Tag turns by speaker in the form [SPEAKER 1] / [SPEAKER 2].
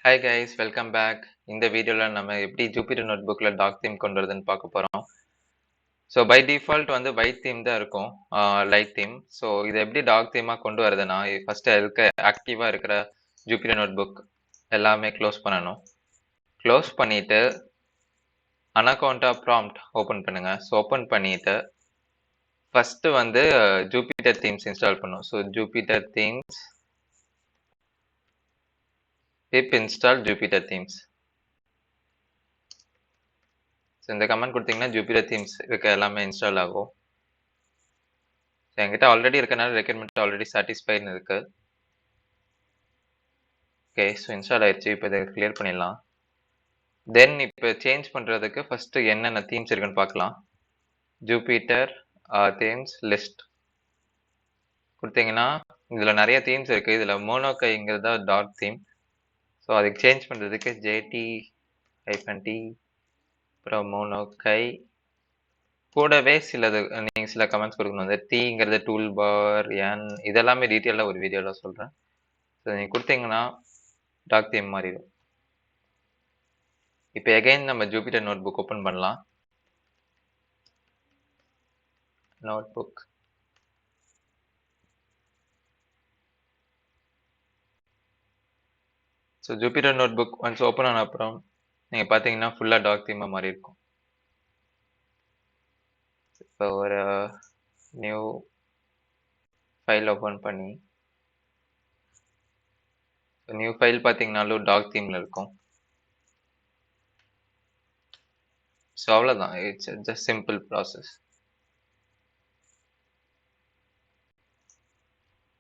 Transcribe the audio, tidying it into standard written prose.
[SPEAKER 1] Hi guys, welcome back. இந்த வீடியோல நம்ம எப்படி ஜூபிட்டர் நோட்புக்ல டாக் தீம் கொண்டு வரதுன்னு பார்க்க போறோம். ஸோ பை டிஃபால்ட் வந்து ஒயிட் தீம் தான் இருக்கும், லைட் தீம். ஸோ இதை எப்படி டாக் தீமா கொண்டு வரதுன்னா ஃபர்ஸ்ட் இருக்க ஆக்டிவா இருக்கிற ஜூபிட்டர் நோட்புக் எல்லாமே க்ளோஸ் பண்ணணும். க்ளோஸ் பண்ணிட்டு அனகவுண்டா ப்ராம்ப்ட் ஓப்பன் பண்ணுங்க. ஸோ ஓப்பன் பண்ணிட்டு ஃபர்ஸ்ட் வந்து ஜூபிட்டர் தீம்ஸ் இன்ஸ்டால் பண்ணும். So Jupiter themes pip install jupyter themes. So இந்த கமெண்ட் கொடுத்தீங்கன்னா ஜூபிட்டர் தீம்ஸ் இருக்க எல்லாமே இன்ஸ்டால் ஆகும். ஸோ என்கிட்ட ஆல்ரெடி இருக்கனால ரெக்யர்மெண்ட் ஆல்ரெடி சாட்டிஸ்ஃபைன்னு இருக்கு. ஓகே, ஸோ இன்ஸ்டால் ஆயிடுச்சு. இப்போ இதை கிளியர் பண்ணிடலாம். தென் இப்போ சேஞ்ச் பண்ணுறதுக்கு ஃபஸ்ட்டு என்னென்ன தீம்ஸ் இருக்குன்னு பார்க்கலாம். ஜூபிட்டர் தீம்ஸ் லிஸ்ட் கொடுத்தீங்கன்னா இதில் நிறைய தீம்ஸ் இருக்குது. இதில் மோனோகைங்கிறதா டாட் தீம். ஸோ அதுக்கு சேஞ்ச் பண்ணுறதுக்கு JT-T அப்புறம் மோனோகை கூடவே நீங்கள் சில கமெண்ட்ஸ் கொடுக்கணும். அந்த டீங்கிறது டூல் பார் இதெல்லாமே டீட்டெயிலாக ஒரு வீடியோவில் சொல்கிறேன். ஸோ நீங்கள் கொடுத்தீங்கன்னா டாக் தீம் மாறிடும். இப்போ எகைன் நம்ம ஜூபிட்டர் நோட்புக் ஓப்பன் பண்ணலாம். Notebook so Jupiter notebook once open ஆன அப்புறம் நீங்கள் பார்த்தீங்கன்னா ஃபுல்லாக டாக் தீமாக மாறி இருக்கும். இப்போ ஒரு நியூ ஃபைல் ஓப்பன் பண்ணி நியூ ஃபைல் பார்த்தீங்கன்னாலும் டாக் தீமில் இருக்கும். ஸோ அவ்வளோதான், இட்ஸ் ஜஸ்ட் சிம்பிள் ப்ராசஸ்.